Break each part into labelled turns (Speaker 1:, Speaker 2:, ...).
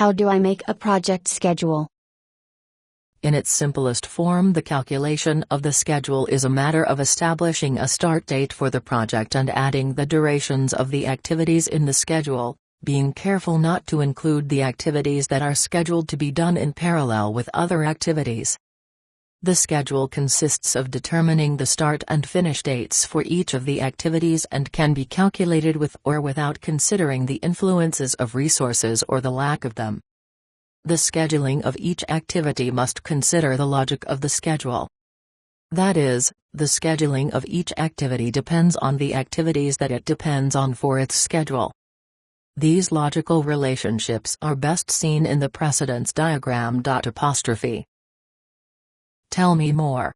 Speaker 1: How do I make a project schedule?
Speaker 2: In its simplest form, the calculation of the schedule is a matter of establishing a start date for the project and adding the durations of the activities in the schedule, being careful not to include the activities that are scheduled to be done in parallel with other activities. The schedule consists of determining the start and finish dates for each of the activities and can be calculated with or without considering the influences of resources or the lack of them. The scheduling of each activity must consider the logic of the schedule. That is, the scheduling of each activity depends on the activities that it depends on for its schedule. These logical relationships are best seen in the precedence diagram. Tell me more.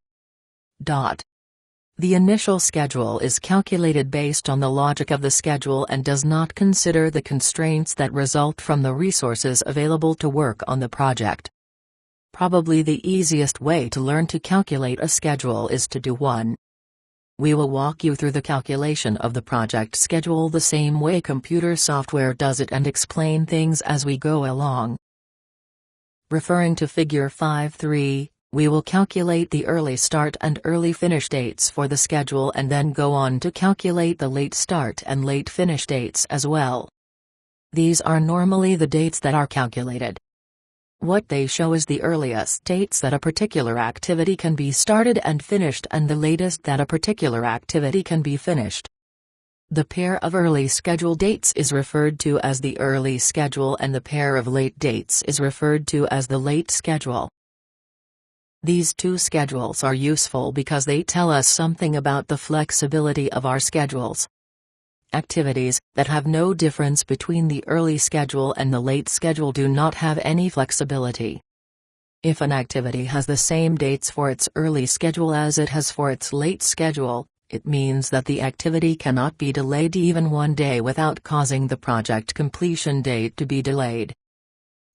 Speaker 2: The initial schedule is calculated based on the logic of the schedule and does not consider the constraints that result from the resources available to work on the project. Probably the easiest way to learn to calculate a schedule is to do one. We will walk you through the calculation of the project schedule the same way computer software does it and explain things as we go along. Referring to Figure 5.3, we will calculate the early start and early finish dates for the schedule and then go on to calculate the late start and late finish dates as well. These are normally the dates that are calculated. What they show is the earliest dates that a particular activity can be started and finished and the latest that a particular activity can be finished. The pair of early schedule dates is referred to as the early schedule and the pair of late dates is referred to as the late schedule. These two schedules are useful because they tell us something about the flexibility of our schedules. Activities that have no difference between the early schedule and the late schedule do not have any flexibility. If an activity has the same dates for its early schedule as it has for its late schedule, it means that the activity cannot be delayed even one day without causing the project completion date to be delayed.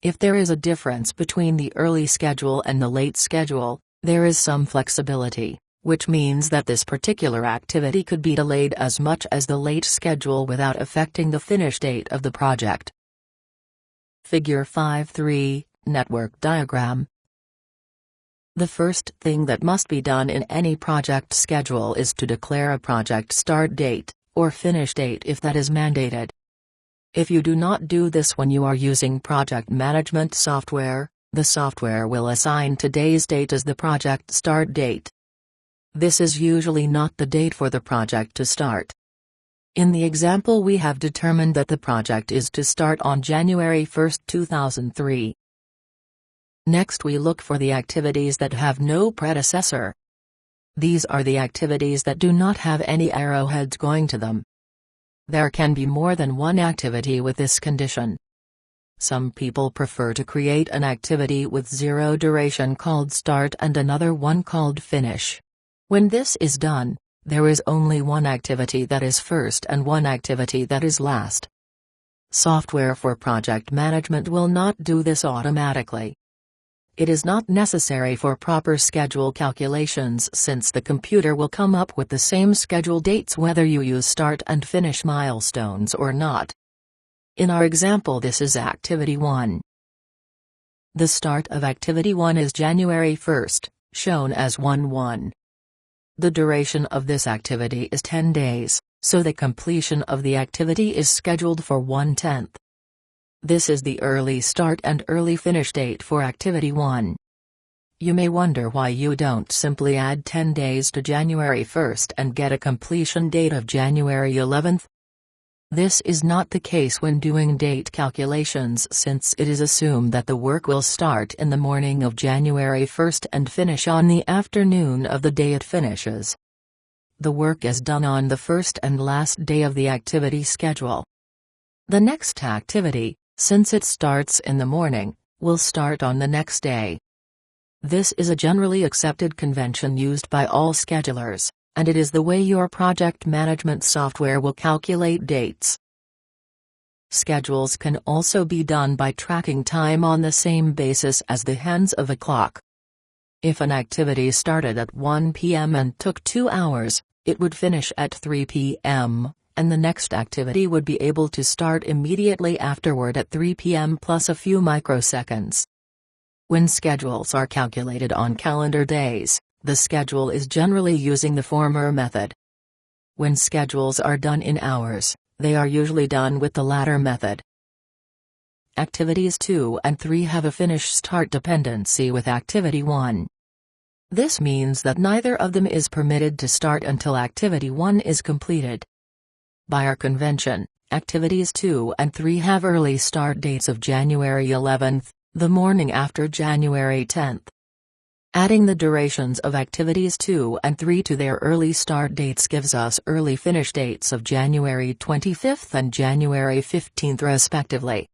Speaker 2: If there is a difference between the early schedule and the late schedule, there is some flexibility, which means that this particular activity could be delayed as much as the late schedule without affecting the finish date of the project. Figure 5.3, Network Diagram. The first thing that must be done in any project schedule is to declare a project start date, or finish date if that is mandated. If you do not do this when you are using project management software, the software will assign today's date as the project start date. This is usually not the date for the project to start. In the example, we have determined that the project is to start on January 1, 2003. Next, we look for the activities that have no predecessor. These are the activities that do not have any arrowheads going to them. There can be more than one activity with this condition. Some people prefer to create an activity with zero duration called start and another one called finish. When this is done, there is only one activity that is first and one activity that is last. Software for project management will not do this automatically. It is not necessary for proper schedule calculations since the computer will come up with the same schedule dates whether you use start and finish milestones or not. In our example, this is Activity 1. The start of Activity 1 is January 1st, shown as 1/1. The duration of this activity is 10 days, so the completion of the activity is scheduled for 1/10. This is the early start and early finish date for Activity 1. You may wonder why you don't simply add 10 days to January 1st and get a completion date of January 11th. This is not the case when doing date calculations since it is assumed that the work will start in the morning of January 1st and finish on the afternoon of the day it finishes. The work is done on the first and last day of the activity schedule. The next activity, since it starts in the morning, will start on the next day. This is a generally accepted convention used by all schedulers, and it is the way your project management software will calculate dates. Schedules can also be done by tracking time on the same basis as the hands of a clock. If an activity started at 1 p.m. and took 2 hours, it would finish at 3 p.m., and the next activity would be able to start immediately afterward at 3 p.m. plus a few microseconds. When schedules are calculated on calendar days, the schedule is generally using the former method. When schedules are done in hours, they are usually done with the latter method. Activities 2 and 3 have a finish start dependency with Activity 1. This means that neither of them is permitted to start until Activity 1 is completed. By our convention, Activities 2 and 3 have early start dates of January 11th, the morning after January 10th. Adding the durations of Activities 2 and 3 to their early start dates gives us early finish dates of January 25th and January 15th respectively.